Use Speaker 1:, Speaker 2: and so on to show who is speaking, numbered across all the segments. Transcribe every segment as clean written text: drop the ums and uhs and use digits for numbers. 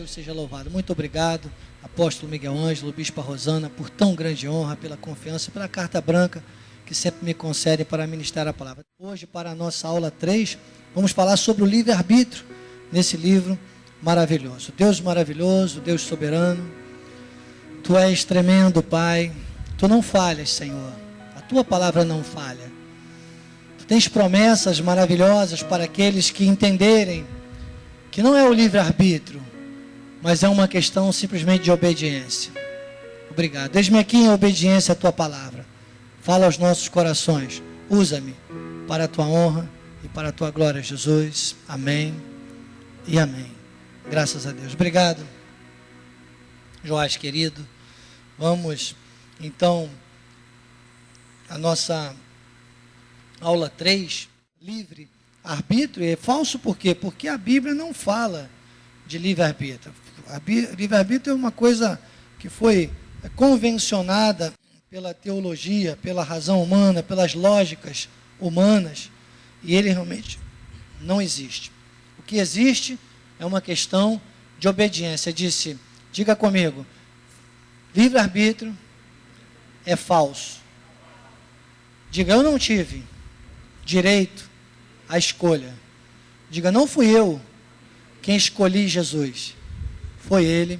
Speaker 1: Deus seja louvado. Muito obrigado, apóstolo Miguel Ângelo, bispa Rosana, por tão grande honra, pela confiança, pela carta branca que sempre me concedem para ministrar a palavra. Hoje, para a nossa aula 3, vamos falar sobre o livre-arbítrio nesse livro maravilhoso. Deus maravilhoso, Deus soberano, Tu és tremendo, Pai. Tu não falhas, Senhor. A Tua palavra não falha. Tu tens promessas maravilhosas para aqueles que entenderem que não é o livre-arbítrio, mas é uma questão simplesmente de obediência. Obrigado. Eis-me aqui em obediência à Tua palavra. Fala aos nossos corações. Usa-me para a Tua honra e para a Tua glória, Jesus. Amém e amém. Graças a Deus. Obrigado, Joás querido. Vamos, então, a nossa aula 3, livre-arbítrio. É falso por quê? Porque a Bíblia não fala de livre-arbítrio. Livre-arbítrio é uma coisa que foi convencionada pela teologia, pela razão humana, pelas lógicas humanas, e ele realmente não existe. O que existe é uma questão de obediência. Diga comigo, livre-arbítrio é falso. Diga, eu não tive direito à escolha. Diga, não fui eu quem escolhi Jesus. Foi Ele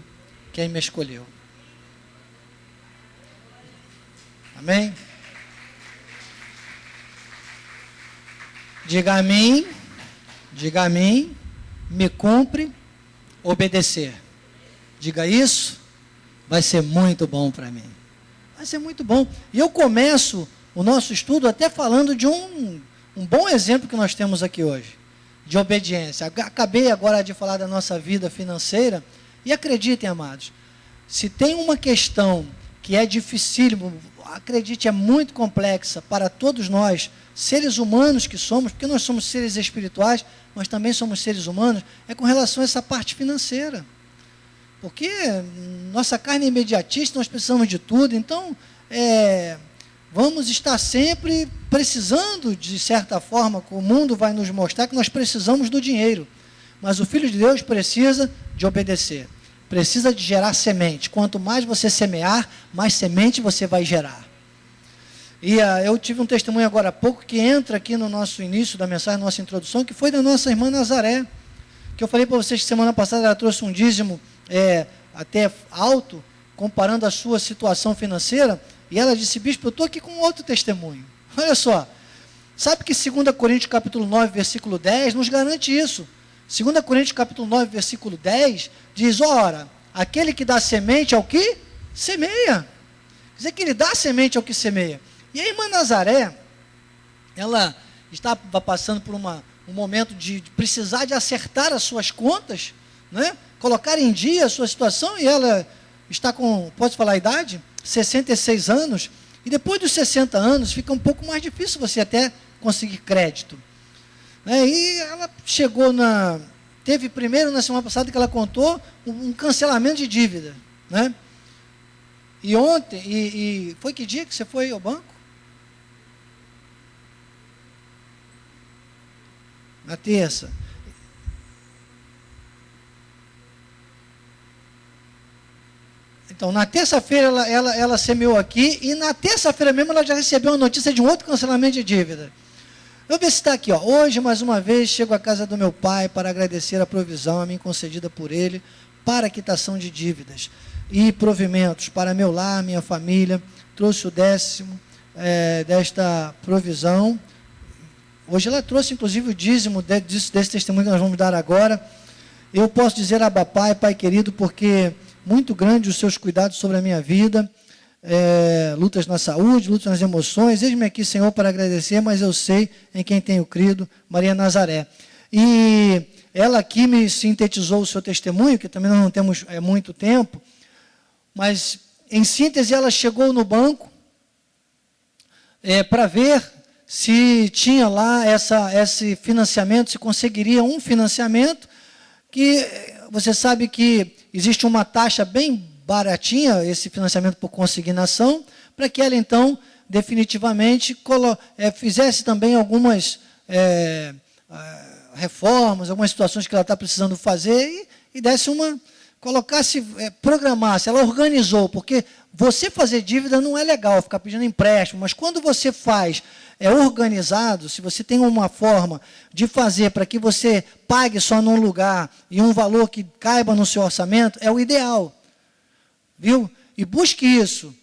Speaker 1: quem me escolheu. Amém? Diga a mim, me cumpre obedecer. Diga isso, vai ser muito bom para mim. Vai ser muito bom. E eu começo o nosso estudo até falando de um bom exemplo que nós temos aqui hoje, de obediência. Acabei agora de falar da nossa vida financeira, e acreditem, amados, se tem uma questão que é dificílimo, acredite, é muito complexa para todos nós, seres humanos que somos, porque nós somos seres espirituais, mas também somos seres humanos, é com relação a essa parte financeira. Porque nossa carne é imediatista, nós precisamos de tudo, então vamos estar sempre precisando, de certa forma, o mundo vai nos mostrar que nós precisamos do dinheiro, mas o Filho de Deus precisa de obedecer, precisa de gerar semente. Quanto mais você semear, mais semente você vai gerar. E eu tive um testemunho agora há pouco, que entra aqui no nosso início da mensagem, nossa introdução, que foi da nossa irmã Nazaré, que eu falei para vocês que semana passada ela trouxe um dízimo até alto, comparando a sua situação financeira, e ela disse, bispo, eu estou aqui com outro testemunho. Olha só, sabe que 2 Coríntios capítulo 9, versículo 10, nos garante isso. 2 Coríntios capítulo 9, versículo 10, diz, ora, aquele que dá semente ao que semeia. Quer dizer que ele dá semente ao que semeia. E a irmã Nazaré, ela estava passando por um momento de precisar de acertar as suas contas, né? Colocar em dia a sua situação, e ela está com, posso falar a idade? 66 anos, e depois dos 60 anos fica um pouco mais difícil você até conseguir crédito. E ela chegou teve primeiro na semana passada que ela contou um cancelamento de dívida, né? E ontem, foi que dia que você foi ao banco? Na terça. Então, na terça-feira ela semeou aqui, e na terça-feira mesmo ela já recebeu uma notícia de um outro cancelamento de dívida. Eu vou ver se está aqui, ó. Hoje, mais uma vez, chego à casa do meu pai para agradecer a provisão a mim concedida por ele para a quitação de dívidas e provimentos para meu lar, minha família. Trouxe o 10º desta provisão. Hoje ela trouxe, inclusive, o dízimo desse testemunho que nós vamos dar agora. Eu posso dizer, Abba Pai, Pai querido, porque muito grande os seus cuidados sobre a minha vida, lutas na saúde, lutas nas emoções. Eis-me aqui, Senhor, para agradecer, mas eu sei em quem tenho crido, Maria Nazaré. E ela aqui me sintetizou o seu testemunho, que também nós não temos muito tempo, mas, em síntese, ela chegou no banco para ver se tinha lá esse financiamento, se conseguiria um financiamento, que você sabe que existe uma taxa bem baratinha, esse financiamento por consignação, para que ela, então, definitivamente, fizesse também algumas reformas, algumas situações que ela está precisando fazer, e desse colocasse, programasse, ela organizou, porque você fazer dívida não é legal, ficar pedindo empréstimo, mas quando você faz organizado, se você tem uma forma de fazer para que você pague só num lugar e um valor que caiba no seu orçamento, é o ideal, viu? E busque isso,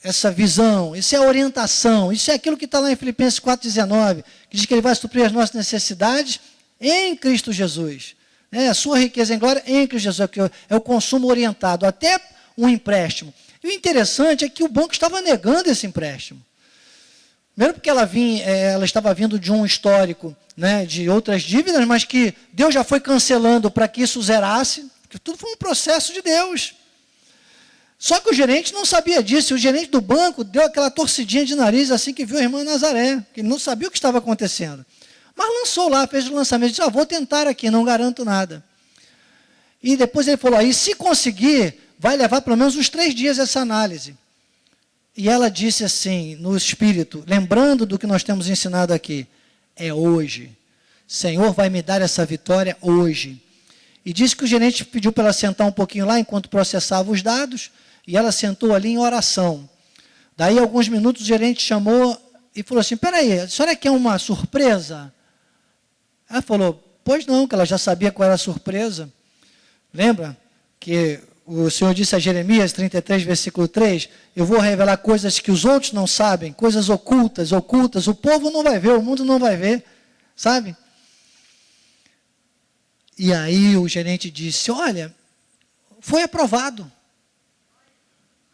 Speaker 1: essa visão, isso é a orientação, isso é aquilo que está lá em Filipenses 4,19, que diz que ele vai suprir as nossas necessidades em Cristo Jesus. A sua riqueza em glória em Cristo Jesus, que é o consumo orientado, até um empréstimo. E o interessante é que o banco estava negando esse empréstimo. Primeiro porque ela estava vindo de um histórico, né, de outras dívidas, mas que Deus já foi cancelando para que isso zerasse, porque tudo foi um processo de Deus. Só que o gerente não sabia disso, e o gerente do banco deu aquela torcidinha de nariz assim que viu a irmã Nazaré, que ele não sabia o que estava acontecendo. Mas lançou lá, fez o lançamento, disse, vou tentar aqui, não garanto nada. E depois ele falou, se conseguir, vai levar pelo menos uns 3 dias essa análise. E ela disse assim, no espírito, lembrando do que nós temos ensinado aqui, é hoje. Senhor vai me dar essa vitória hoje. E disse que o gerente pediu para ela sentar um pouquinho lá, enquanto processava os dados, e ela sentou ali em oração. Daí, alguns minutos, o gerente chamou e falou assim, peraí, a senhora quer uma surpresa? Ela falou, pois não, que ela já sabia qual era a surpresa. Lembra que o Senhor disse a Jeremias 33, versículo 3, eu vou revelar coisas que os outros não sabem, coisas ocultas, o povo não vai ver, o mundo não vai ver, sabe? E aí o gerente disse, olha, foi aprovado.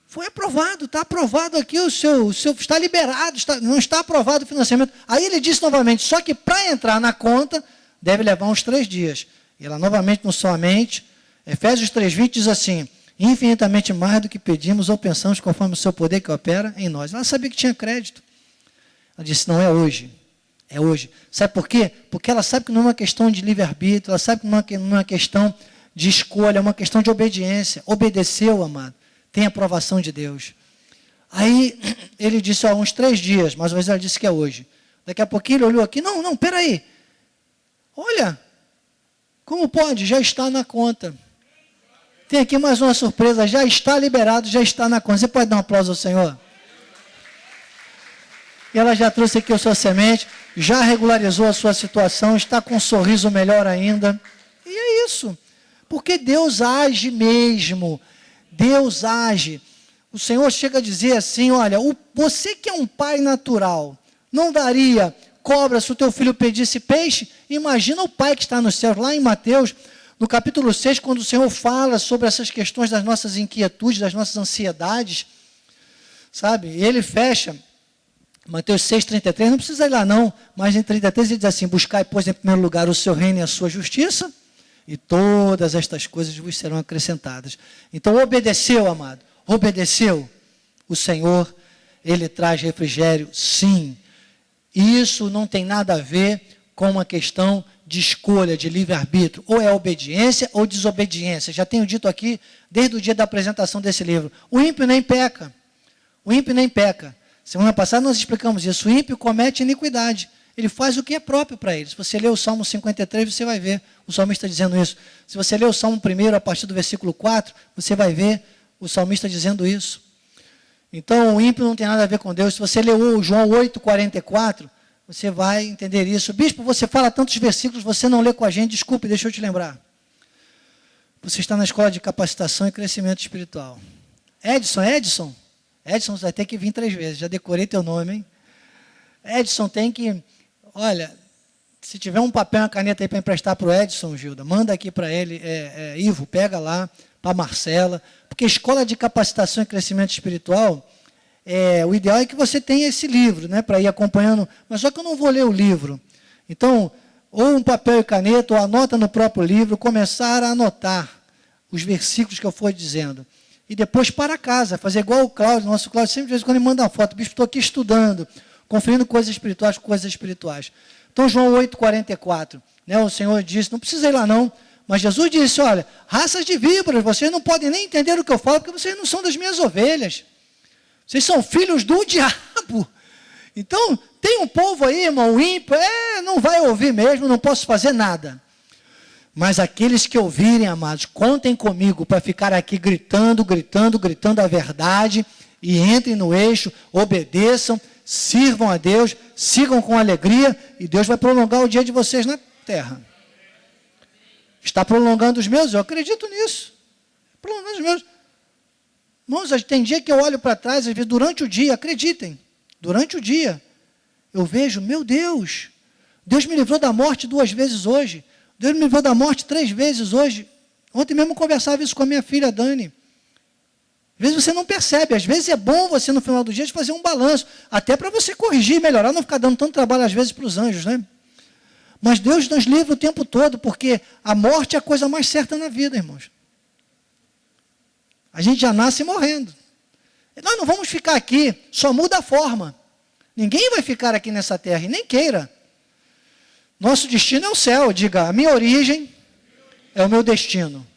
Speaker 1: Foi aprovado, está aprovado aqui, o seu está liberado, não está aprovado o financiamento. Aí ele disse novamente, só que para entrar na conta, deve levar uns 3 dias. E ela novamente na sua mente, Efésios 3,20 diz assim, infinitamente mais do que pedimos ou pensamos conforme o seu poder que opera em nós. Ela sabia que tinha crédito. Ela disse, não é hoje, é hoje. Sabe por quê? Porque ela sabe que não é uma questão de livre-arbítrio, ela sabe que não é uma questão de escolha, é uma questão de obediência. Obedeceu, amado. Tem aprovação de Deus. Aí ele disse, uns 3 dias, mais ou menos ela disse que é hoje. Daqui a pouquinho ele olhou aqui, não, peraí. Olha, como pode? Já está na conta. Tem aqui mais uma surpresa, já está liberado, já está na conta. Você pode dar um aplauso ao Senhor? E ela já trouxe aqui a sua semente, já regularizou a sua situação, está com um sorriso melhor ainda. E é isso. Porque Deus age mesmo. Deus age. O Senhor chega a dizer assim, olha, você que é um pai natural, não daria cobra se o teu filho pedisse peixe? Imagina o pai que está no céu, lá em Mateus, no capítulo 6, quando o Senhor fala sobre essas questões das nossas inquietudes, das nossas ansiedades, sabe? E ele fecha, Mateus 6,33, não precisa ir lá não, mas em 33 ele diz assim, buscai, pois, em primeiro lugar o seu reino e a sua justiça, e todas estas coisas vos serão acrescentadas. Então, obedeceu, amado, obedeceu. O Senhor, Ele traz refrigério, sim. E isso não tem nada a ver com uma questão de escolha, de livre-arbítrio. Ou é obediência ou desobediência. Já tenho dito aqui, desde o dia da apresentação desse livro. O ímpio nem peca. O ímpio nem peca. Semana passada nós explicamos isso. O ímpio comete iniquidade. Ele faz o que é próprio para ele. Se você ler o Salmo 53, você vai ver o salmista dizendo isso. Se você ler o Salmo 1, a partir do versículo 4, você vai ver o salmista dizendo isso. Então, o ímpio não tem nada a ver com Deus. Se você ler o João 8,44, você vai entender isso. Bispo, você fala tantos versículos, você não lê com a gente. Desculpe, deixa eu te lembrar. Você está na escola de capacitação e crescimento espiritual. Edson, você vai ter que vir 3 vezes. Já decorei teu nome, hein? Edson tem que... Olha, se tiver um papel e uma caneta aí para emprestar para o Edson, Gilda, manda aqui para ele, Ivo, pega lá, para a Marcela, porque escola de capacitação e crescimento espiritual, o ideal é que você tenha esse livro, né, para ir acompanhando, mas só que eu não vou ler o livro. Então, ou um papel e caneta, ou anota no próprio livro, começar a anotar os versículos que eu for dizendo. E depois para casa, fazer igual o Cláudio, nosso Cláudio, sempre de vez em quando ele manda uma foto, bispo, estou aqui estudando, conferindo coisas espirituais. Então, João 8,44, né, o Senhor disse, não precisa ir lá não, mas Jesus disse, olha, raças de víboras, vocês não podem nem entender o que eu falo, porque vocês não são das minhas ovelhas. Vocês são filhos do diabo. Então, tem um povo aí, irmão, ímpio, não vai ouvir mesmo, não posso fazer nada. Mas aqueles que ouvirem, amados, contem comigo para ficar aqui gritando a verdade, e entrem no eixo, obedeçam, sirvam a Deus, sigam com alegria, e Deus vai prolongar o dia de vocês na terra. Está prolongando os meus? Eu acredito nisso. Prolongando os meus. Irmãos, tem dia que eu olho para trás, às vezes, durante o dia, acreditem, durante o dia, eu vejo, meu Deus, Deus me livrou da morte 2 vezes hoje, Deus me livrou da morte 3 vezes hoje. Ontem mesmo eu conversava isso com a minha filha Dani. Às vezes você não percebe, às vezes é bom você no final do dia fazer um balanço, até para você corrigir, melhorar, não ficar dando tanto trabalho às vezes para os anjos, né? Mas Deus nos livra o tempo todo, porque a morte é a coisa mais certa na vida, irmãos. A gente já nasce morrendo. Nós não vamos ficar aqui, só muda a forma. Ninguém vai ficar aqui nessa terra, e nem queira. Nosso destino é o céu, diga, a minha origem é o meu destino.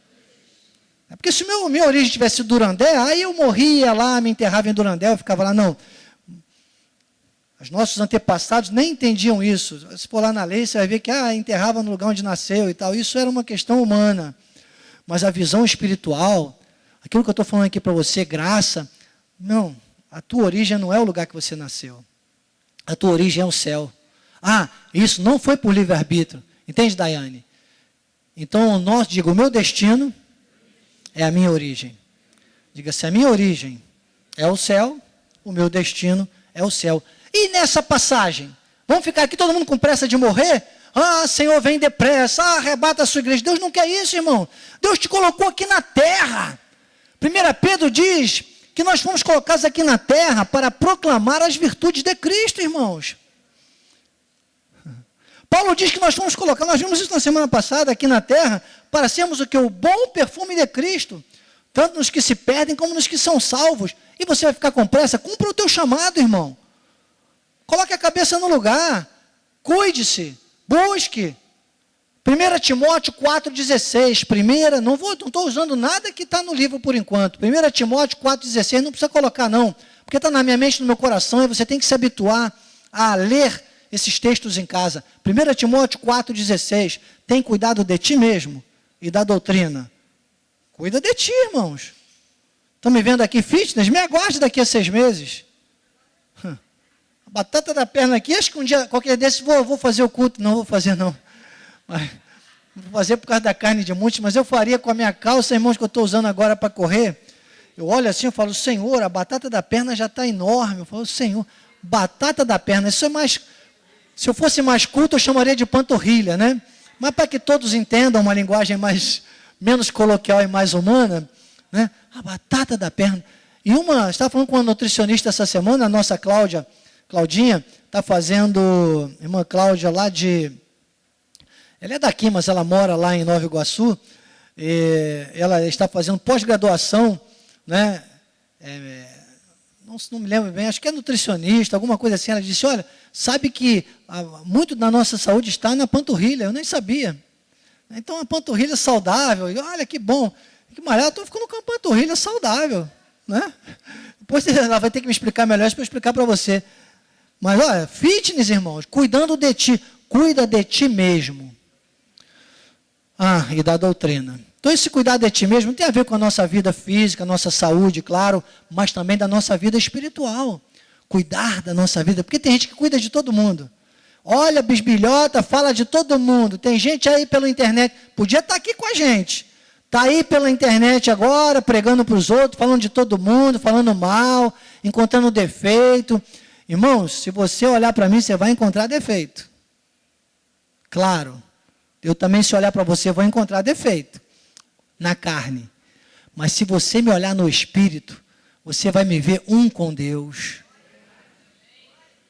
Speaker 1: É porque se minha origem tivesse Durandé, aí eu morria lá, me enterrava em Durandé, eu ficava lá, não. Os nossos antepassados nem entendiam isso. Se for lá na lei, você vai ver que enterrava no lugar onde nasceu e tal. Isso era uma questão humana. Mas a visão espiritual, aquilo que eu estou falando aqui para você, graça, não, a tua origem não é o lugar que você nasceu. A tua origem é o céu. Isso não foi por livre-arbítrio. Entende, Daiane? Então, o meu destino é a minha origem. Diga, se a minha origem é o céu, o meu destino é o céu. E nessa passagem, vamos ficar aqui todo mundo com pressa de morrer? Senhor, vem depressa, arrebata a sua igreja. Deus não quer isso, irmão. Deus te colocou aqui na terra. 1 Pedro diz que nós fomos colocados aqui na terra para proclamar as virtudes de Cristo, irmãos. Paulo diz que nós fomos colocados, nós vimos isso na semana passada aqui na terra, para sermos o que? O bom perfume de Cristo, tanto nos que se perdem como nos que são salvos. E você vai ficar com pressa? Cumpra o teu chamado, irmão. Coloque a cabeça no lugar, cuide-se, busque. 1 Timóteo 4,16, não estou usando nada que está no livro por enquanto. 1 Timóteo 4,16, não precisa colocar não, porque está na minha mente, no meu coração, e você tem que se habituar a ler esses textos em casa. 1 Timóteo 4,16, tem cuidado de ti mesmo e da doutrina. Cuida de ti, irmãos. Estão me vendo aqui fitness? Me aguarde daqui a 6 meses. A batata da perna aqui, acho que um dia, qualquer desses, vou fazer o culto. Não vou fazer não. Mas, vou fazer por causa da carne de muitos, mas eu faria com a minha calça, irmãos, que eu estou usando agora para correr. Eu olho assim, eu falo, Senhor, a batata da perna já está enorme. Eu falo, Senhor, batata da perna, isso é mais... Se eu fosse mais culto, eu chamaria de panturrilha, né? Mas para que todos entendam uma linguagem menos coloquial e mais humana, né? A batata da perna. Estava falando com uma nutricionista essa semana, a nossa Claudinha, está fazendo, irmã Cláudia, lá de... Ela é daqui, mas ela mora lá em Nova Iguaçu. Ela está fazendo pós-graduação, né? Não me lembro bem, acho que é nutricionista, alguma coisa assim. Ela disse, olha, sabe que muito da nossa saúde está na panturrilha, eu nem sabia. Então, a panturrilha saudável, olha que bom, que maravilha, eu estou ficando com a panturrilha saudável, né? Depois ela vai ter que me explicar melhor isso para eu explicar para você. Mas, olha, fitness, irmãos, cuidando de ti, cuida de ti mesmo. E da doutrina. Então, esse cuidar de ti mesmo tem a ver com a nossa vida física, a nossa saúde, claro, mas também da nossa vida espiritual. Cuidar da nossa vida, porque tem gente que cuida de todo mundo. Olha, bisbilhota, fala de todo mundo. Tem gente aí pela internet, podia estar aqui com a gente. Está aí pela internet agora, pregando para os outros, falando de todo mundo, falando mal, encontrando defeito. Irmãos, se você olhar para mim, você vai encontrar defeito. Claro, eu também, se olhar para você, vou encontrar defeito na carne. Mas se você me olhar no espírito, você vai me ver um com Deus.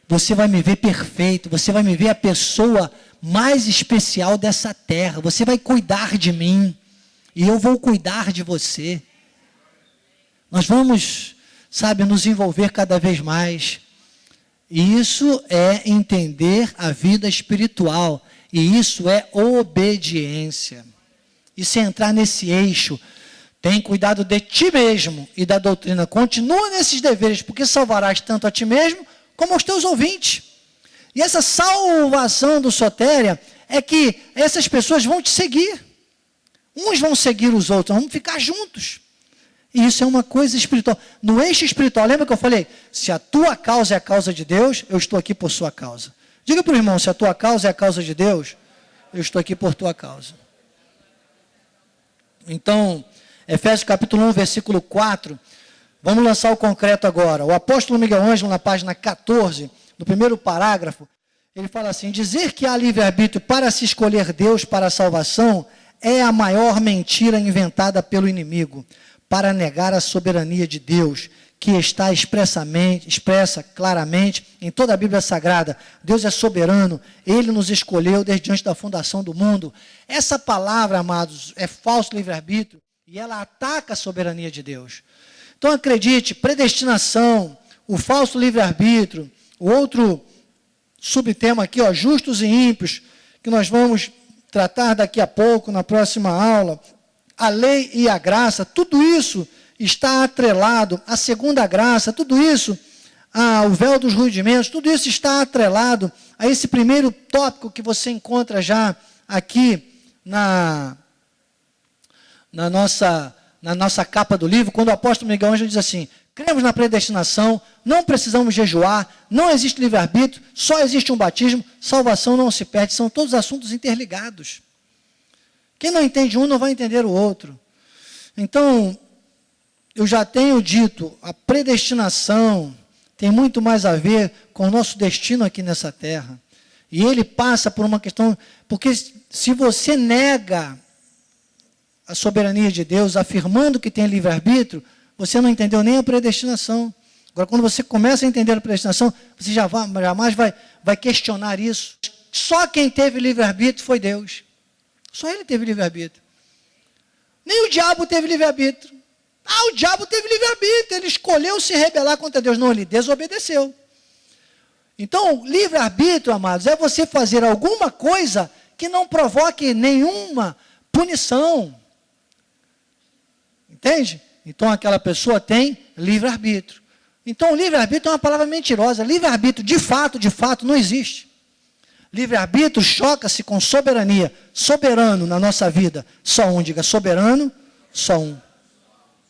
Speaker 1: Você vai me ver perfeito, você vai me ver a pessoa mais especial dessa terra. Você vai cuidar de mim e eu vou cuidar de você. Nós vamos, nos envolver cada vez mais. E isso é entender a vida espiritual. E isso é obediência. Isso é entrar nesse eixo. Tem cuidado de ti mesmo e da doutrina. Continua nesses deveres, porque salvarás tanto a ti mesmo como aos teus ouvintes. E essa salvação do sotéria é que essas pessoas vão te seguir. Uns vão seguir os outros, vamos ficar juntos. E isso é uma coisa espiritual. No eixo espiritual, lembra que eu falei? Se a tua causa é a causa de Deus, eu estou aqui por sua causa. Diga para o irmão, se a tua causa é a causa de Deus, eu estou aqui por tua causa. Então, Efésios capítulo 1, versículo 4, vamos lançar o concreto agora. O apóstolo Miguel Ângelo, na página 14, no primeiro parágrafo, ele fala assim: dizer que há livre-arbítrio para se escolher Deus para a salvação é a maior mentira inventada pelo inimigo, para negar a soberania de Deus, que está expressa claramente em toda a Bíblia Sagrada. Deus é soberano, Ele nos escolheu desde antes da fundação do mundo. Essa palavra, amados, é falso livre-arbítrio e ela ataca a soberania de Deus. Então acredite, predestinação, o falso livre-arbítrio, o outro subtema aqui, justos e ímpios, que nós vamos tratar daqui a pouco, na próxima aula, a lei e a graça, tudo isso está atrelado, a segunda graça, tudo isso, o véu dos rudimentos, tudo isso está atrelado a esse primeiro tópico que você encontra já aqui na nossa capa do livro, quando o apóstolo Miguel Ângelo diz assim: cremos na predestinação, não precisamos jejuar, não existe livre-arbítrio, só existe um batismo, salvação não se perde, são todos assuntos interligados. Quem não entende um não vai entender o outro. Então, eu já tenho dito, a predestinação tem muito mais a ver com o nosso destino aqui nessa terra. E ele passa por uma questão, porque se você nega a soberania de Deus, afirmando que tem livre-arbítrio, você não entendeu nem a predestinação. Agora, quando você começa a entender a predestinação, você jamais vai questionar isso. Só quem teve livre-arbítrio foi Deus. Só Ele teve livre-arbítrio. Nem o diabo teve livre-arbítrio. O diabo teve livre-arbítrio. Ele escolheu se rebelar contra Deus. Não, ele desobedeceu. Então, livre-arbítrio, amados, é você fazer alguma coisa que não provoque nenhuma punição. Entende? Então, aquela pessoa tem livre-arbítrio. Então, livre-arbítrio é uma palavra mentirosa. Livre-arbítrio, de fato, não existe. Livre-arbítrio choca-se com soberania. Soberano na nossa vida, só um. Diga, soberano, só um.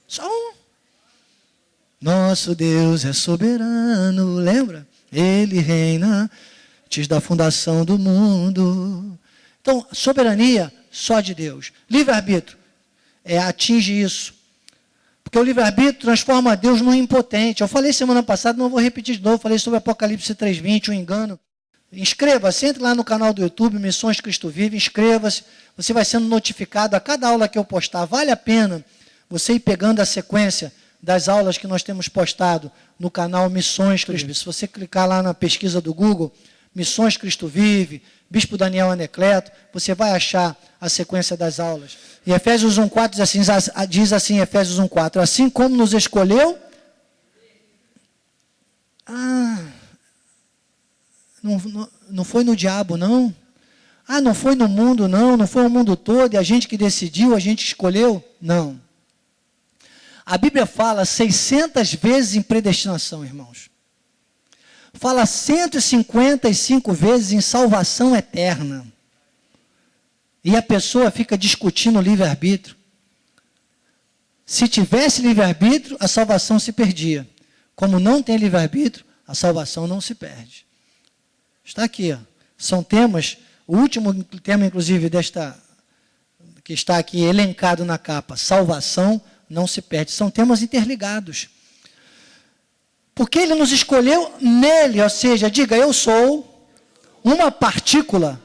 Speaker 1: Só um. Nosso Deus é soberano, lembra? Ele reina antes da fundação do mundo. Então, soberania só de Deus. Livre-arbítrio atinge isso. Porque o livre-arbítrio transforma Deus num impotente. Eu falei semana passada, não vou repetir de novo, falei sobre Apocalipse 3:20, o engano. Inscreva-se, entre lá no canal do YouTube, Missões Cristo Vive, inscreva-se, você vai sendo notificado a cada aula que eu postar. Vale a pena você ir pegando a sequência das aulas que nós temos postado no canal Missões Cristo Vive. Se você clicar lá na pesquisa do Google, Missões Cristo Vive, Bispo Daniel Anacleto, você vai achar a sequência das aulas. E Efésios 1:4 diz assim, Efésios 1:4, assim como nos escolheu... Não foi no diabo, não? Não foi no mundo, não foi o mundo todo, e a gente que decidiu, a gente escolheu? Não. A Bíblia fala 600 vezes em predestinação, irmãos. Fala 155 vezes em salvação eterna. E a pessoa fica discutindo o livre-arbítrio. Se tivesse livre-arbítrio, a salvação se perdia. Como não tem livre-arbítrio, a salvação não se perde. Está aqui, são temas, o último tema, inclusive, que está aqui elencado na capa, salvação não se perde. São temas interligados. Porque Ele nos escolheu nele, ou seja, diga, eu sou uma partícula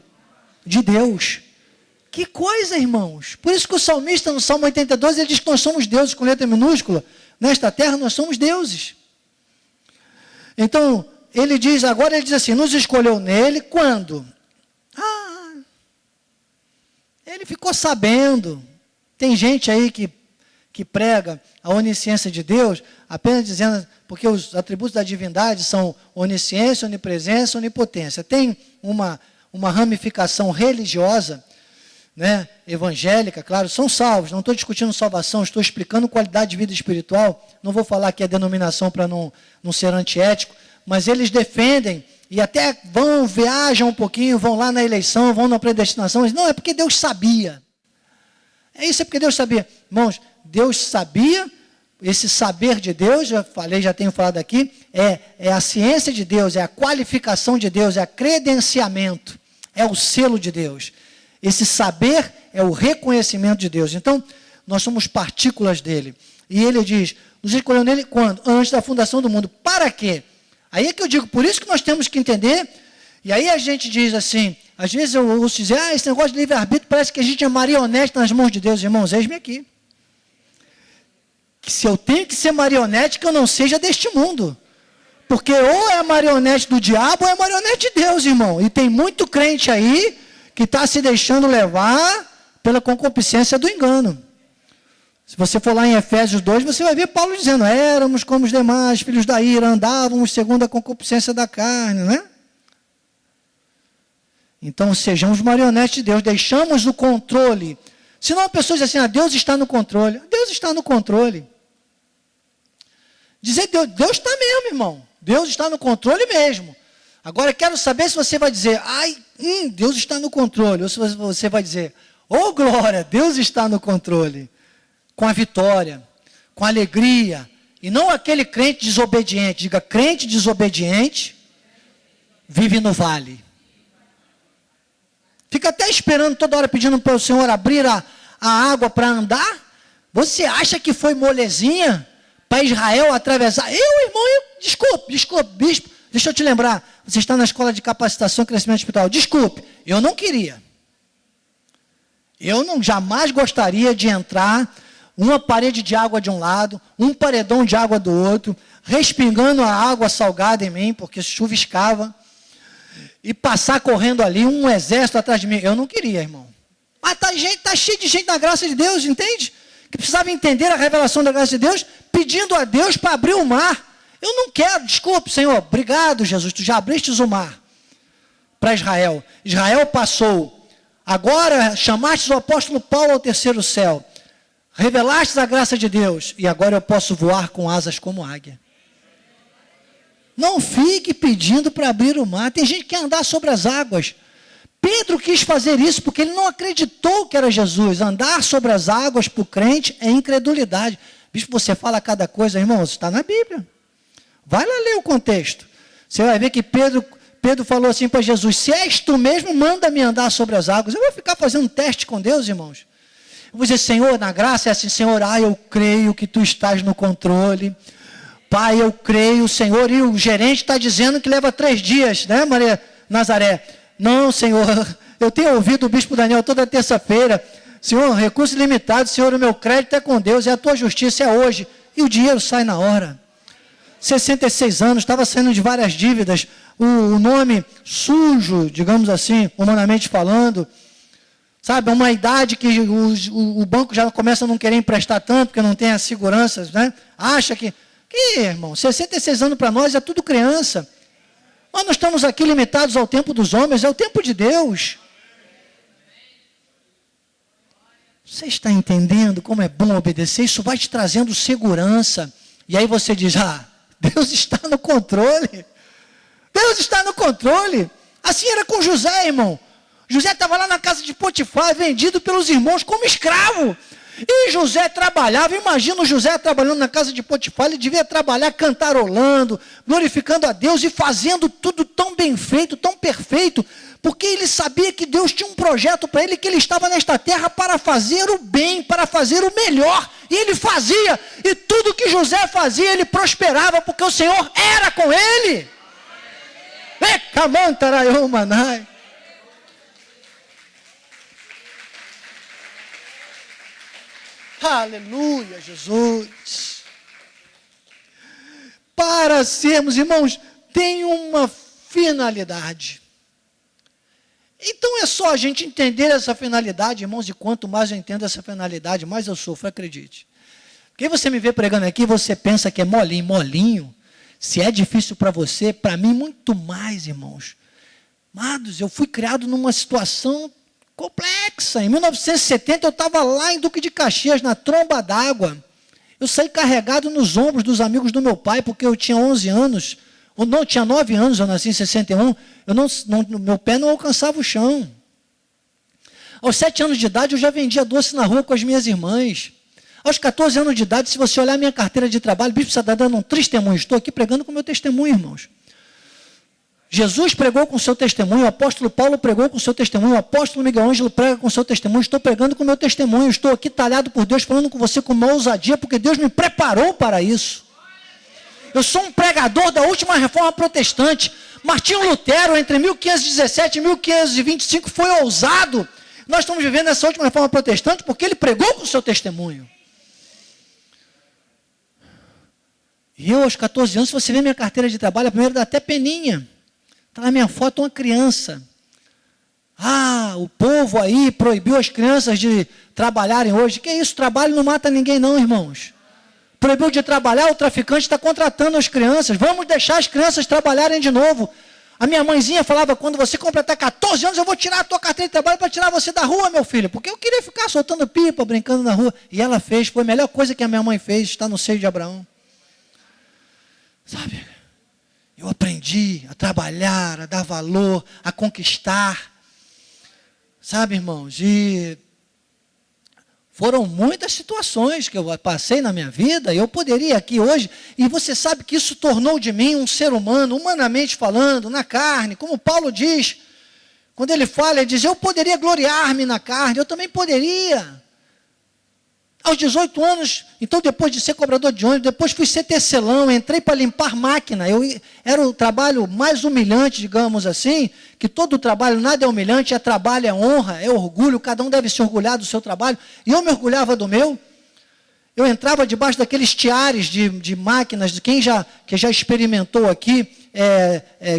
Speaker 1: de Deus. Que coisa, irmãos! Por isso que o salmista, no Salmo 82, ele diz que nós somos deuses, com letra minúscula. Nesta terra, nós somos deuses. Então, ele diz assim, nos escolheu nele quando? Ele ficou sabendo. Tem gente aí que prega a onisciência de Deus, apenas dizendo, porque os atributos da divindade são onisciência, onipresença, onipotência. Tem uma ramificação religiosa, né, evangélica, claro, são salvos, não estou discutindo salvação, estou explicando qualidade de vida espiritual, não vou falar aqui a denominação para não ser antiético, mas eles defendem e até viajam um pouquinho, vão lá na eleição, vão na predestinação, mas não, é porque Deus sabia. É isso, é porque Deus sabia. Irmãos, Deus sabia, esse saber de Deus, já tenho falado aqui, é a ciência de Deus, é a qualificação de Deus, é o credenciamento, é o selo de Deus. Esse saber é o reconhecimento de Deus. Então, nós somos partículas dele. E ele diz, nos escolheu nele quando? Antes da fundação do mundo. Para quê? Aí é que eu digo, por isso que nós temos que entender. E aí a gente diz assim, às vezes eu ouço dizer, esse negócio de livre-arbítrio parece que a gente é marionete nas mãos de Deus. Irmãos, eis-me aqui. Que se eu tenho que ser marionete, que eu não seja deste mundo. Porque ou é marionete do diabo ou é marionete de Deus, irmão. E tem muito crente aí que está se deixando levar pela concupiscência do engano. Se você for lá em Efésios 2, você vai ver Paulo dizendo, éramos como os demais, filhos da ira, andávamos segundo a concupiscência da carne, né? Então, sejamos marionetes de Deus, deixamos o controle. Senão a pessoa diz assim, Deus está no controle. Deus está no controle. Dizer Deus está mesmo, irmão. Deus está no controle mesmo. Agora, quero saber se você vai dizer, Deus está no controle. Ou se você vai dizer, glória, Deus está no controle. Com a vitória, com a alegria. E não aquele crente desobediente. Diga, crente desobediente vive no vale. Fica até esperando toda hora pedindo para o Senhor abrir a água para andar. Você acha que foi molezinha para Israel atravessar? Desculpe, bispo, deixa eu te lembrar. Você está na escola de capacitação e crescimento espiritual. Desculpe, eu não queria. Eu jamais gostaria de entrar uma parede de água de um lado, um paredão de água do outro, respingando a água salgada em mim, porque chuviscava. E passar correndo ali, um exército atrás de mim. Eu não queria, irmão. Mas está cheio de gente na graça de Deus, entende? Que precisava entender a revelação da graça de Deus, pedindo a Deus para abrir o mar. Eu não quero, desculpe, Senhor. Obrigado, Jesus, tu já abriste o mar para Israel. Israel passou. Agora chamaste o apóstolo Paulo ao terceiro céu. Revelaste a graça de Deus. E agora eu posso voar com asas como águia. Não fique pedindo para abrir o mar. Tem gente que quer andar sobre as águas. Pedro quis fazer isso porque ele não acreditou que era Jesus. Andar sobre as águas para o crente é incredulidade. Bispo, você fala cada coisa, irmão, isso está na Bíblia. Vai lá ler o contexto. Você vai ver que Pedro falou assim para Jesus, se és tu mesmo, manda-me andar sobre as águas. Eu vou ficar fazendo um teste com Deus, irmãos. Eu vou dizer, Senhor, na graça é assim, Senhor, eu creio que tu estás no controle. Pai, eu creio, Senhor, e o gerente está dizendo que leva 3 dias, né, Maria Nazaré? Não, Senhor, eu tenho ouvido o bispo Daniel toda terça-feira. Senhor, recurso limitado, Senhor, o meu crédito é com Deus, é a tua justiça, é hoje. E o dinheiro sai na hora. 66 anos, estava saindo de várias dívidas, o nome sujo, digamos assim, humanamente falando. Sabe, uma idade que o banco já começa a não querer emprestar tanto, porque não tem as seguranças, né? Acha que irmão, 66 anos para nós é tudo criança. Nós não estamos aqui limitados ao tempo dos homens, é o tempo de Deus. Você está entendendo como é bom obedecer? Isso vai te trazendo segurança. E aí você diz, Deus está no controle. Deus está no controle. Assim era com José, irmão. José estava lá na casa de Potifar, vendido pelos irmãos como escravo. E José trabalhava, imagina o José trabalhando na casa de Potifar, ele devia trabalhar cantarolando, glorificando a Deus e fazendo tudo tão bem feito, tão perfeito, porque ele sabia que Deus tinha um projeto para ele, que ele estava nesta terra para fazer o bem, para fazer o melhor, e ele fazia, e tudo que José fazia, ele prosperava, porque o Senhor era com ele. Ecamantaraiumanai. Aleluia, Jesus. Para sermos, irmãos, tem uma finalidade. Então é só a gente entender essa finalidade, irmãos, e quanto mais eu entendo essa finalidade, mais eu sofro, acredite. Porque você me vê pregando aqui, você pensa que é molinho. Se é difícil para você, para mim muito mais, irmãos. Amados, eu fui criado numa situação complexa. Em 1970 eu estava lá em Duque de Caxias, na tromba d'água. Eu saí carregado nos ombros dos amigos do meu pai, porque eu tinha 11 anos, ou não, tinha 9 anos, eu nasci em 61, meu pé não alcançava o chão. Aos 7 anos de idade, eu já vendia doce na rua com as minhas irmãs. Aos 14 anos de idade, se você olhar minha carteira de trabalho, o bispo está dando um testemunho. Estou aqui pregando com o meu testemunho, irmãos. Jesus pregou com o seu testemunho, o apóstolo Paulo pregou com o seu testemunho, o apóstolo Miguel Ângelo prega com o seu testemunho, estou pregando com o meu testemunho, estou aqui talhado por Deus, falando com você com uma ousadia, porque Deus me preparou para isso. Eu sou um pregador da última reforma protestante. Martinho Lutero, entre 1517 e 1525, foi ousado. Nós estamos vivendo essa última reforma protestante porque ele pregou com o seu testemunho. E eu, aos 14 anos, se você ver minha carteira de trabalho, a primeira dá até peninha. Está na minha foto uma criança. Ah, o povo aí proibiu as crianças de trabalharem hoje. Que isso? Trabalho não mata ninguém não, irmãos. Proibiu de trabalhar, o traficante está contratando as crianças. Vamos deixar as crianças trabalharem de novo. A minha mãezinha falava, quando você completar 14 anos, eu vou tirar a tua carteira de trabalho para tirar você da rua, meu filho. Porque eu queria ficar soltando pipa, brincando na rua. E ela fez, foi a melhor coisa que a minha mãe fez, está no seio de Abraão. Sabe? Eu aprendi a trabalhar, a dar valor, a conquistar. Sabe, irmãos? E foram muitas situações que eu passei na minha vida, e eu poderia aqui hoje, e você sabe que isso tornou de mim um ser humano, humanamente falando, na carne, como Paulo diz, quando ele fala, ele diz, eu poderia gloriar-me na carne, eu também poderia. Aos 18 anos, então depois de ser cobrador de ônibus, depois fui ser tecelão, entrei para limpar máquina, era o trabalho mais humilhante, digamos assim, que todo trabalho, nada é humilhante, é trabalho, é honra, é orgulho, cada um deve se orgulhar do seu trabalho, e eu me orgulhava do meu. Eu entrava debaixo daqueles tiares de máquinas, de quem que já experimentou aqui,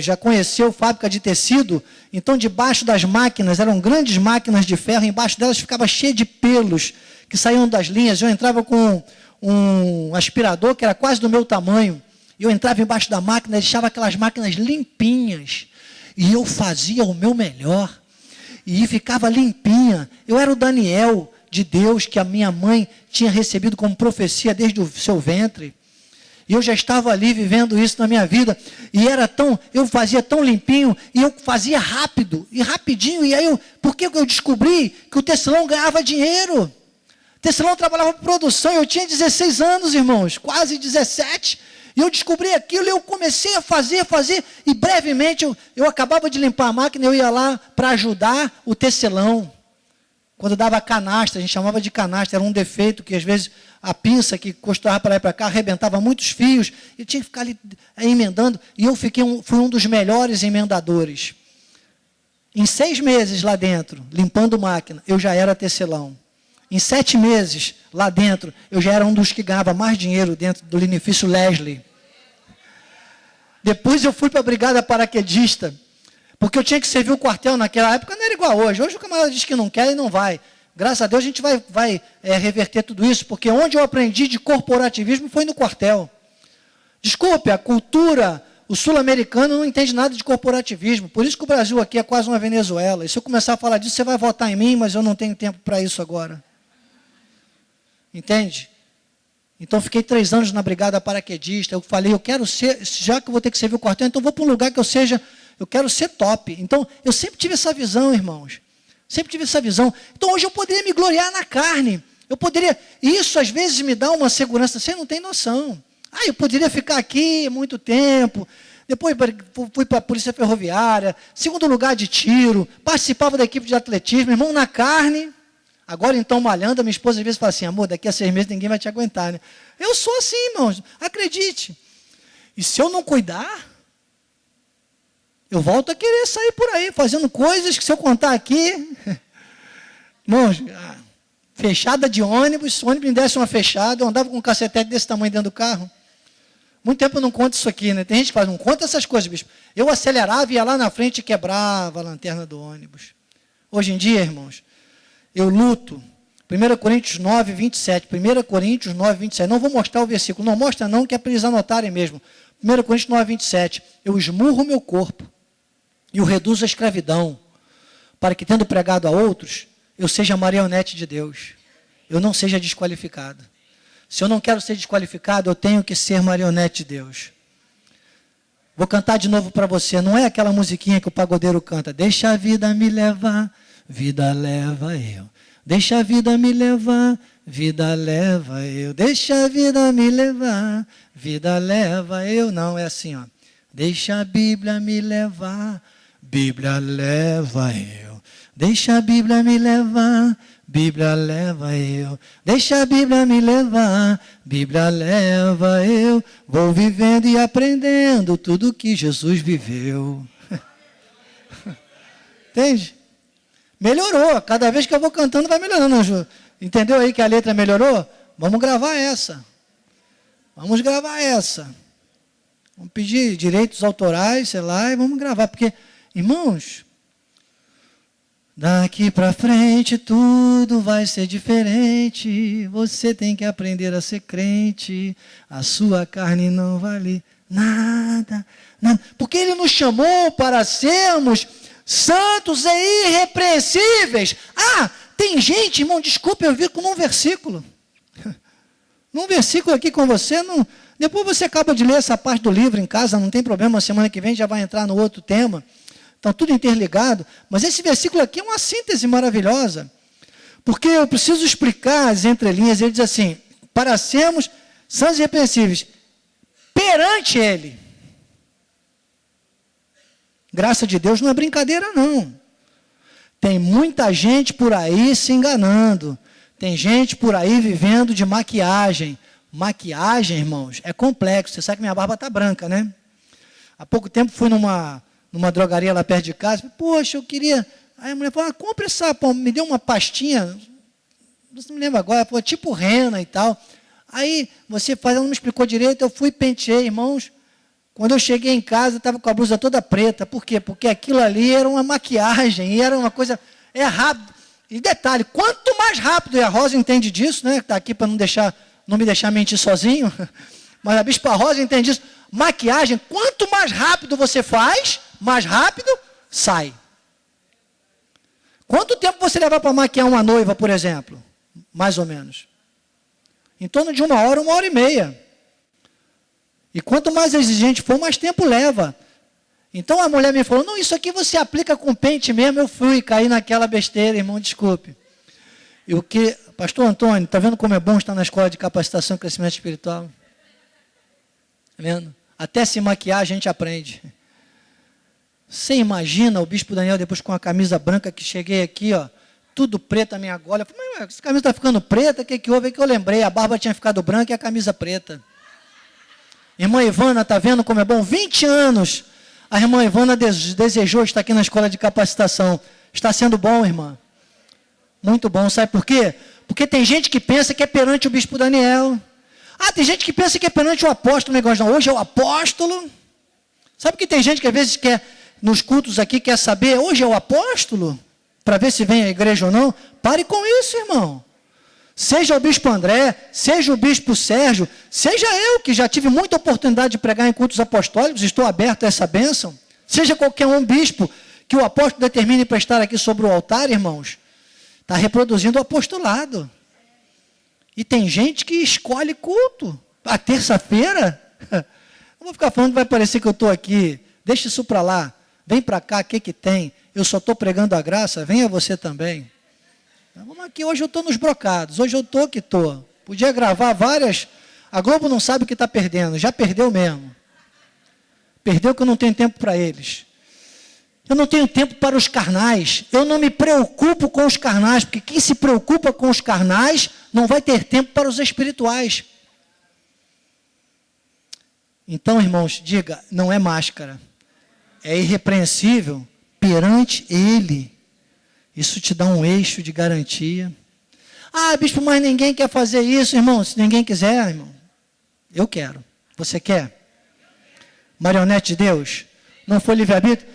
Speaker 1: já conheceu fábrica de tecido, então debaixo das máquinas, eram grandes máquinas de ferro, embaixo delas ficava cheio de pelos, que saíam das linhas. Eu entrava com um aspirador que era quase do meu tamanho, eu entrava embaixo da máquina, deixava aquelas máquinas limpinhas, e eu fazia o meu melhor, e ficava limpinha. Eu era o Daniel de Deus, que a minha mãe tinha recebido como profecia desde o seu ventre, e eu já estava ali vivendo isso na minha vida, e eu fazia tão limpinho, e eu fazia rápido, e rapidinho, e aí porque eu descobri que o tecelão ganhava dinheiro. Tecelão trabalhava por produção, eu tinha 16 anos, irmãos, quase 17, e eu descobri aquilo, e eu comecei a fazer, e brevemente eu acabava de limpar a máquina, eu ia lá para ajudar o tecelão. Quando dava canastra, a gente chamava de canastra, era um defeito que às vezes a pinça que costurava para lá e para cá arrebentava muitos fios, e tinha que ficar ali emendando, e eu fui um dos melhores emendadores. Em 6 meses lá dentro, limpando máquina, eu já era tecelão. Em 7 meses, lá dentro, eu já era um dos que ganhava mais dinheiro dentro do linifício Leslie. Depois eu fui para a brigada paraquedista, porque eu tinha que servir o quartel naquela época, não era igual hoje. Hoje o camarada diz que não quer e não vai. Graças a Deus a gente vai reverter tudo isso, porque onde eu aprendi de corporativismo foi no quartel. Desculpe, a cultura, o sul-americano não entende nada de corporativismo, por isso que o Brasil aqui é quase uma Venezuela. E se eu começar a falar disso, você vai votar em mim, mas eu não tenho tempo para isso agora. Entende? Então, fiquei 3 anos na brigada paraquedista. Eu falei, eu quero ser, já que eu vou ter que servir o quartel, então vou para um lugar que eu quero ser top. Então, eu sempre tive essa visão, irmãos. Sempre tive essa visão. Então, hoje eu poderia me gloriar na carne. Isso às vezes me dá uma segurança, você não tem noção. Eu poderia ficar aqui muito tempo. Depois fui para a Polícia Ferroviária, 2º lugar de tiro, participava da equipe de atletismo, irmão, na carne. Agora, então, malhando, a minha esposa às vezes fala assim, amor, daqui a 6 meses ninguém vai te aguentar, né? Eu sou assim, irmãos, acredite. E se eu não cuidar, eu volto a querer sair por aí, fazendo coisas que se eu contar aqui, irmãos, fechada de ônibus, se o ônibus me desse uma fechada, eu andava com um cacetete desse tamanho dentro do carro. Muito tempo eu não conto isso aqui, né? Tem gente que fala, não conta essas coisas, bispo. Eu acelerava, ia lá na frente e quebrava a lanterna do ônibus. Hoje em dia, irmãos, eu luto. 1 Coríntios 9, 27. 1 Coríntios 9, 27. Não vou mostrar o versículo. Não mostra não, que é para eles anotarem mesmo. 1 Coríntios 9, 27. Eu esmurro o meu corpo e o reduzo à escravidão, para que, tendo pregado a outros, eu seja marionete de Deus. Eu não seja desqualificado. Se eu não quero ser desqualificado, eu tenho que ser marionete de Deus. Vou cantar de novo para você. Não é aquela musiquinha que o pagodeiro canta. Deixa a vida me levar, vida leva eu. Deixa a vida me levar, vida leva eu. Deixa a vida me levar, vida leva eu. Não, é assim, ó. Deixa a Bíblia me levar, Bíblia leva eu. Deixa a Bíblia me levar, Bíblia leva eu. Deixa a Bíblia me levar, Bíblia leva eu. Vou vivendo e aprendendo tudo que Jesus viveu. Entende? Melhorou. Cada vez que eu vou cantando vai melhorando. Entendeu aí que a letra melhorou? Vamos gravar essa. Vamos gravar essa. Vamos pedir direitos autorais, sei lá, e vamos gravar. Porque, irmãos, daqui para frente tudo vai ser diferente. Você tem que aprender a ser crente. A sua carne não vale nada, nada. Porque Ele nos chamou para sermos santos e irrepreensíveis. Ah, tem gente, irmão, desculpa, eu vi num versículo. Num versículo aqui com você, não, depois você acaba de ler essa parte do livro em casa, não tem problema, semana que vem já vai entrar no outro tema. Então, tudo interligado. Mas esse versículo aqui é uma síntese maravilhosa. Porque eu preciso explicar as entrelinhas. Ele diz assim, para sermos santos e irrepreensíveis perante Ele. Graça de Deus não é brincadeira, não. Tem muita gente por aí se enganando. Tem gente por aí vivendo de maquiagem. Maquiagem, irmãos, é complexo. Você sabe que minha barba está branca, né? Há pouco tempo fui numa drogaria lá perto de casa. Poxa, eu queria... Aí a mulher falou, compra essa... Me deu uma pastinha, não se me lembra agora, falou, tipo rena e tal. Aí você faz, ela não me explicou direito, eu fui e penteei, irmãos. Quando eu cheguei em casa, estava com a blusa toda preta. Por quê? Porque aquilo ali era uma maquiagem, e era uma coisa... É rápido. E detalhe, quanto mais rápido, e a Rosa entende disso, né? Está aqui para não me deixar mentir sozinho. Mas a Bispa Rosa entende disso. Maquiagem, quanto mais rápido você faz, mais rápido sai. Quanto tempo você leva para maquiar uma noiva, por exemplo? Mais ou menos. Em torno de 1 hora, 1 hora e meia. E quanto mais exigente for, mais tempo leva. Então a mulher me falou, não, isso aqui você aplica com pente mesmo. Eu fui e caí naquela besteira, irmão, desculpe. E o que, pastor Antônio, está vendo como é bom estar na escola de capacitação e crescimento espiritual? Está vendo? Até se maquiar a gente aprende. Você imagina o bispo Daniel depois com a camisa branca que cheguei aqui, ó, tudo preto a minha gola. Eu falei, mas essa camisa está ficando preta, o que houve? É que eu lembrei, a barba tinha ficado branca e a camisa preta. Irmã Ivana, está vendo como é bom? 20 anos, a irmã Ivana desejou estar aqui na escola de capacitação. Está sendo bom, irmã? Muito bom, sabe por quê? Porque tem gente que pensa que é perante o bispo Daniel. Ah, tem gente que pensa que é perante o apóstolo. Negócio não, hoje é o apóstolo. Sabe que tem gente que às vezes quer, nos cultos aqui, quer saber, hoje é o apóstolo? Para ver se vem à igreja ou não. Pare com isso, irmão. Seja o bispo André, seja o bispo Sérgio, seja eu, que já tive muita oportunidade de pregar em cultos apostólicos, estou aberto a essa bênção. Seja qualquer um bispo que o apóstolo determine para estar aqui sobre o altar, irmãos, está reproduzindo o apostolado. E tem gente que escolhe culto. A terça-feira, não vou ficar falando que vai parecer que eu estou aqui, deixa isso para lá, vem para cá, o que tem? Eu só estou pregando a graça, venha você também. Vamos aqui, hoje eu estou nos brocados, hoje eu estou que estou. Podia gravar várias, a Globo não sabe o que está perdendo, já perdeu mesmo. Perdeu que eu não tenho tempo para eles. Eu não tenho tempo para os carnais, eu não me preocupo com os carnais, porque quem se preocupa com os carnais não vai ter tempo para os espirituais. Então, irmãos, diga, não é máscara, é irrepreensível perante Ele. Isso te dá um eixo de garantia. Ah, bispo, mas ninguém quer fazer isso, irmão. Se ninguém quiser, irmão, eu quero. Você quer? Marionete de Deus? Não foi livre-arbítrio?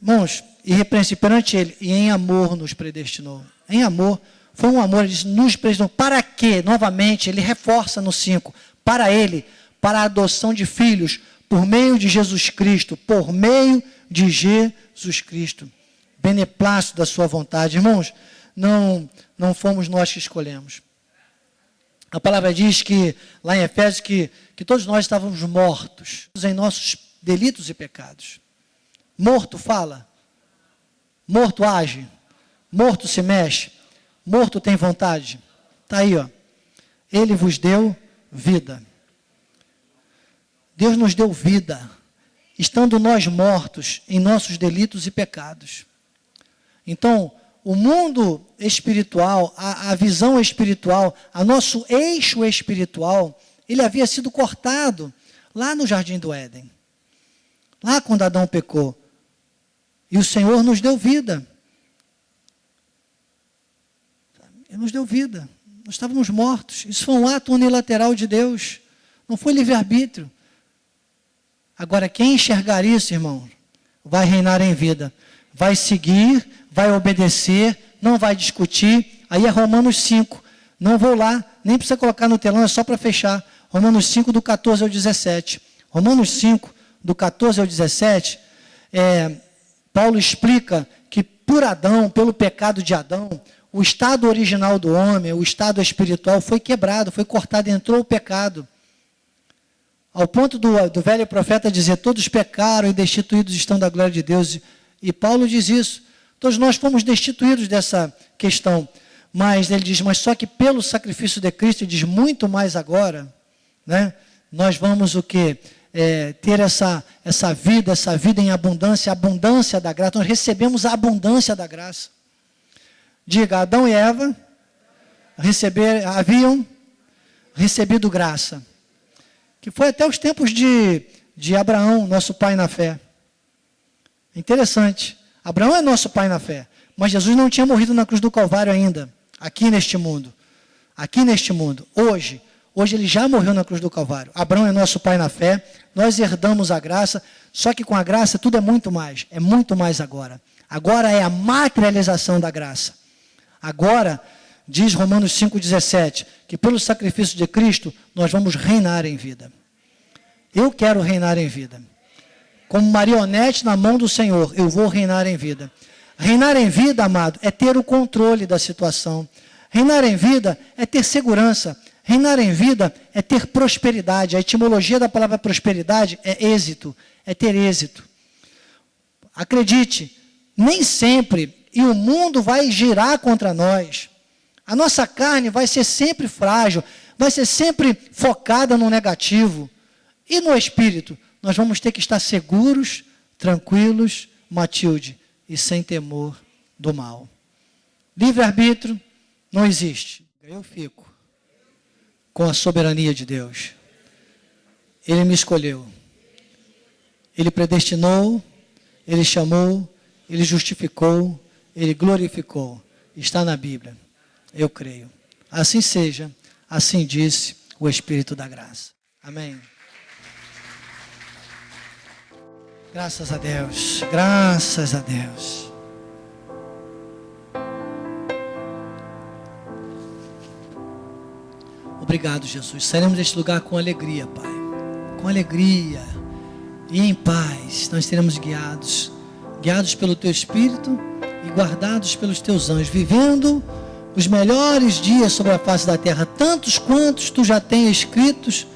Speaker 1: Irmãos, irrepreensível perante Ele, e em amor nos predestinou. Em amor, foi um amor, Ele disse, nos predestinou. Para quê? Novamente, Ele reforça no 5. Para Ele, para a adoção de filhos, por meio de Jesus Cristo, por meio de Jesus Cristo. Beneplácito da sua vontade. Irmãos, não fomos nós que escolhemos. A palavra diz que, lá em Efésios, que todos nós estávamos mortos em nossos delitos e pecados. Morto fala, morto age. Morto se mexe? Morto tem vontade? Está aí, ó. Ele vos deu vida. Deus nos deu vida, estando nós mortos em nossos delitos e pecados. Então, o mundo espiritual, a visão espiritual, o nosso eixo espiritual, ele havia sido cortado lá no Jardim do Éden. Lá quando Adão pecou. E o Senhor nos deu vida. Ele nos deu vida. Nós estávamos mortos. Isso foi um ato unilateral de Deus. Não foi livre-arbítrio. Agora, quem enxergar isso, irmão, vai reinar em vida. Vai seguir, vai obedecer, não vai discutir. Aí é Romanos 5. Não vou lá, nem precisa colocar no telão, é só para fechar. Romanos 5, do 14 ao 17. Romanos 5, do 14 ao 17, Paulo explica que por Adão, pelo pecado de Adão, o estado original do homem, o estado espiritual foi quebrado, foi cortado, entrou o pecado. Ao ponto do velho profeta dizer, todos pecaram e destituídos estão da glória de Deus. E Paulo diz isso. Todos nós fomos destituídos dessa questão. Mas ele diz, mas só que pelo sacrifício de Cristo, ele diz, muito mais agora, né, nós vamos o quê? Ter essa vida em abundância, a abundância da graça. Nós recebemos a abundância da graça. Diga, Adão e Eva haviam recebido graça. Que foi até os tempos de Abraão, nosso pai na fé. Interessante. Abraão é nosso pai na fé. Mas Jesus não tinha morrido na cruz do Calvário ainda. Aqui neste mundo. Aqui neste mundo. Hoje ele já morreu na cruz do Calvário. Abraão é nosso pai na fé. Nós herdamos a graça. Só que com a graça tudo é muito mais. É muito mais agora. Agora é a materialização da graça. Agora, diz Romanos 5,17, que pelo sacrifício de Cristo, nós vamos reinar em vida. Eu quero reinar em vida. Como marionete na mão do Senhor, eu vou reinar em vida. Reinar em vida, amado, é ter o controle da situação. Reinar em vida é ter segurança. Reinar em vida é ter prosperidade. A etimologia da palavra prosperidade é êxito, é ter êxito. Acredite, nem sempre, e o mundo vai girar contra nós. A nossa carne vai ser sempre frágil, vai ser sempre focada no negativo. E no espírito, nós vamos ter que estar seguros, tranquilos, Matilde, e sem temor do mal. Livre-arbítrio não existe. Eu fico com a soberania de Deus. Ele me escolheu. Ele predestinou, Ele chamou, Ele justificou, Ele glorificou. Está na Bíblia. Eu creio. Assim seja, assim disse o Espírito da graça. Amém. Graças a Deus, graças a Deus. Obrigado, Jesus. Sairemos deste lugar com alegria, Pai. Com alegria e em paz. Nós seremos guiados pelo Teu Espírito e guardados pelos Teus anjos, vivendo os melhores dias sobre a face da terra, tantos quantos Tu já tens escritos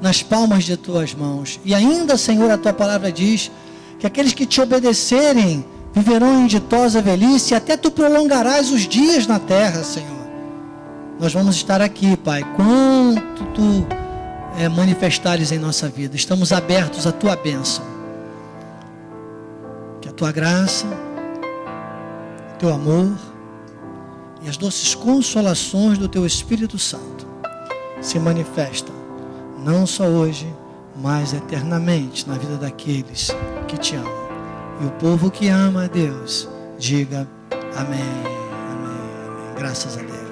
Speaker 1: nas palmas de Tuas mãos. E ainda, Senhor, a Tua palavra diz que aqueles que Te obedecerem viverão em ditosa velhice, e até Tu prolongarás os dias na terra, Senhor. Nós vamos estar aqui, Pai, quanto Tu manifestares em nossa vida. Estamos abertos à Tua bênção. Que a Tua graça, o Teu amor e as doces consolações do Teu Espírito Santo se manifestam, não só hoje, mas eternamente na vida daqueles que Te amam. E o povo que ama a Deus, diga amém, amém, amém. Graças a Deus.